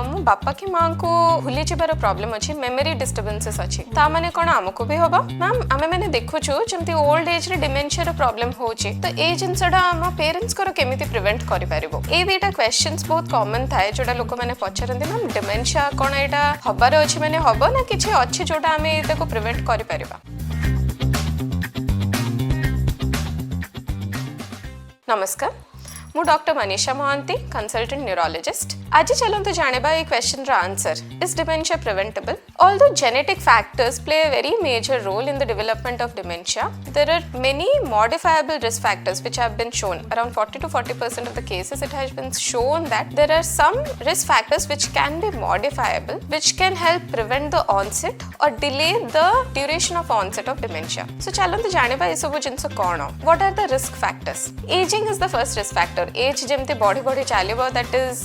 मो बापा कि माँ को भूली जाबार प्रॉब्लम अछि, मेमोरी डिस्टर्बेंसेस अछि, ता माने कोन हमको भी होबा? मैम आमे माने देखुछु जेमति ओल्ड एज रे डिमेंशिया रो प्रॉब्लम होछि, तो ए जिंसडा हम पेरेंट्स को केमिति प्रिवेंट करि पारिबो? ए दुटा क्वेश्चंस बहुत कॉमन थाए जोटा लोक माने पछरंती, मैम डिमेंशिया कोन एटा हबार अछि माने हबो ना किछि अछि जोटा आमे एताको प्रिवेंट करि पारिबा? नमस्कार, मु doctor Manisha Mohanty, consultant neurologist. आज चलते जानेबा ए क्वेश्चन रा answer, is dementia preventable? Although genetic factors play a very major role in the development of dementia, there are many modifiable risk factors which have been shown. Around 40 to 40% of the cases it has been shown that there are some risk factors which can be modifiable, which can help prevent the onset or delay the duration of onset of dementia. So चलते जानेबा ए सब जिंस कोन? What are the risk factors? Aging is the first risk factor. Age जेमते body चलिबो, that is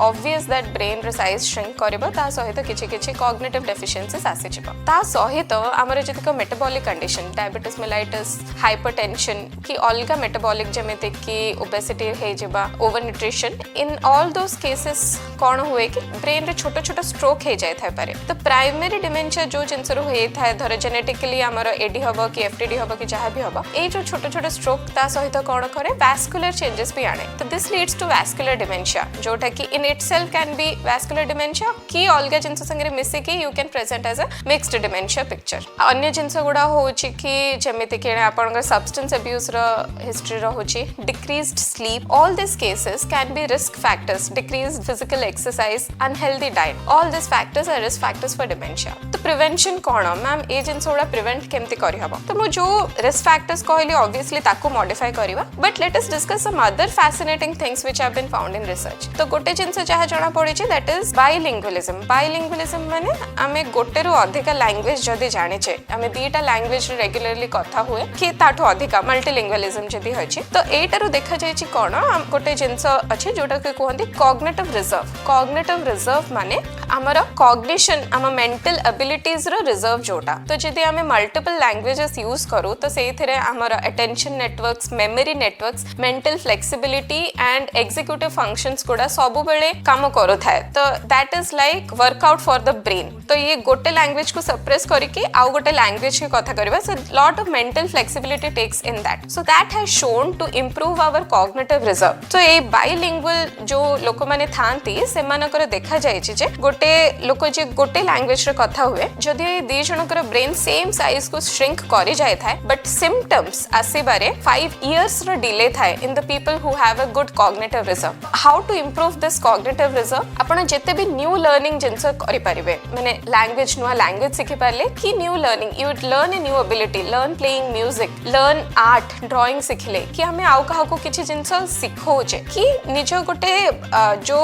obvious that brain रे size shrink करिबो, ता सहित किछि cognitive deficiencies आसी जिवो। ता सहित हमर जतिक metabolic condition, diabetes mellitus, hypertension कि अलगा metabolic जेमेते कि obesity हे जिबा, overnutrition, in all those cases कोन हुए कि brain रे छोटो stroke हे जाय थाय पारे। तो प्राइमरी डिमेंशिया जो जिंस रो हे थाय, धर जेनेटिकली हमर एडी हबो कि एफटीडी हबो कि जहा भी हबो, ए जो छोटो स्ट्रोक ता सहित कोन करे vascular changes भी आने, तो this leads to vascular dementia, जोटा कि in itself can be vascular dementia कि अलगा जिंस संगे मिसी कि you can present as a mixed dementia picture. अन्य जिंस गुडा होची कि जेमिति कि आपनकर substance abuse row history रहुची, decreased sleep, all these cases can be risk factors, decreased physical exercise, unhealthy diet, all these factors are risk factors for dementia. तो prevention कोन? Ma'am ए जिंस गुडा prevent केमति करि हबो? तो मु जो risk factors कहली obviously ताको modify करिवा, but let us discuss some other fascinating things which have been found in research. तो गोटे जिंस जहा जणा पड़ी छि, that is bilingualism. Bilingualism माने आमे गोटे रु अधिका लैंग्वेज जदी जानि छे, आमे दीटा लैंग्वेज रेगुलरली कथा हुए कि ताठो अधिका मल्टीलिंगुअलिज्म जदी होछि, तो एटारु देखा जाय छि कोन? गोटे जिंस अछि जोटा के कहंती कॉग्निटिव रिजर्व. कॉग्निटिव रिजर्व माने हमर कॉग्निशन, हम मेंटल एबिलिटीज रो रिजर्व जोटा. तो जदी आमे मल्टीपल लैंग्वेजेस यूज करू, तो सेथिरे हमर attention networks, memory networks, mental flexibility and executive functions गुडा सब बेले काम करू थाए. तो that is like workout for the brain. तो ये गोटे लैंग्वेज को सप्रेस करके आउ गोटे लैंग्वेज के कथा करबा, so lot of mental flexibility takes in that. So that has shown to improve our cognitive reserve. तो ए बाइलिंगुअल जो लोक माने थांती, से मानकर देखा जाय छि जे गोटे लोक जे गोटे लैंग्वेज रे कथा हुए, जदी दी जनकर ब्रेन सेम साइज को श्रिंक करि जाय थाए, बट सिम्पटम्स आसीबारे 5 इयर्स रो डिले थाए in the people who have a good cognitive reserve. How to improve this cognitive reserve? आपण जेते भी न्यू लर्निंग जिंस करि परिबे, माने लैंग्वेज नुआ लैंग्वेज सिखि पारले कि new learning, you would learn a new ability, learn playing music, learn art, drawing सिखले कि हमें आउ काहा को किछि जिंस सिखौचे कि निज गोटे जो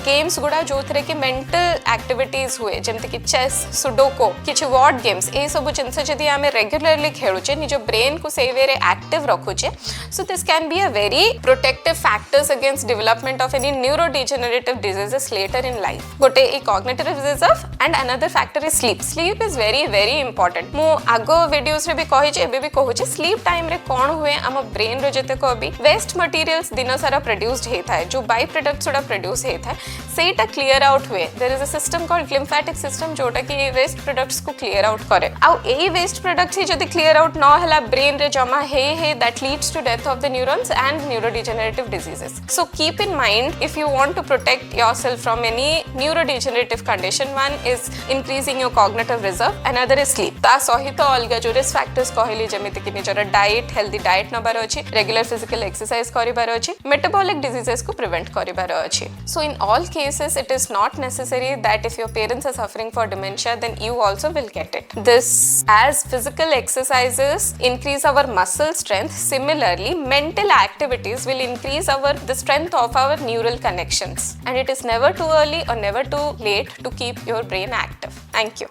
गेम्स गुडा जो थरे कि मेंटल एक्टिविटीज हुए, जेमते कि चेस, सुडोको, किछि वर्ड गेम्स, ए सब जिंस जदी हमें रेगुलरली खेलुचे, निज ब्रेन को से वे रे एक्टिव रखुचे, so this can be a very protective factors against development of any neurodegenerative diseases later in life. गोटे ए cognitive reserve and another factor is sleep. Sleep is very important. मु आगो वीडियोस रे भी कहि जे, एबे भी कहू जे, स्लीप टाइम रे कोन हुए, हम ब्रेन रो जते को भी वेस्ट मटेरियल्स दिन सारा प्रोड्यूस्ड हे थाए, जो बाय प्रोडक्ट्स उडा प्रोड्यूस हे थाए, सेटा क्लियर आउट हुए. There is a system called lymphatic system जोटा कि वेस्ट प्रोडक्ट्स को क्लियर आउट करे. आउ ए वेस्ट प्रोडक्ट्स ही जदी क्लियर आउट न हला ब्रेन रे जमा हे that leads to death of the neurons and neurodegenerative diseases. So keep in mind, if you want to protect yourself from any neurodegenerative condition, one is increasing your cognitive reserve, another is sleep. ता सहित अलगा जो risk factors कहली, जेमिति कि निजर diet, healthy diet नबार अछि, regular physical exercise करिबार अछि, metabolic diseases को प्रिवेंट करिबार अछि. So in all cases it is not necessary that if your parents are suffering for dementia then you also will get it. This, as physical exercises increase our muscle strength, similarly mental activities will increase the strength of our neural connections, and it is never too early or never too late to keep your brain active. Thank you.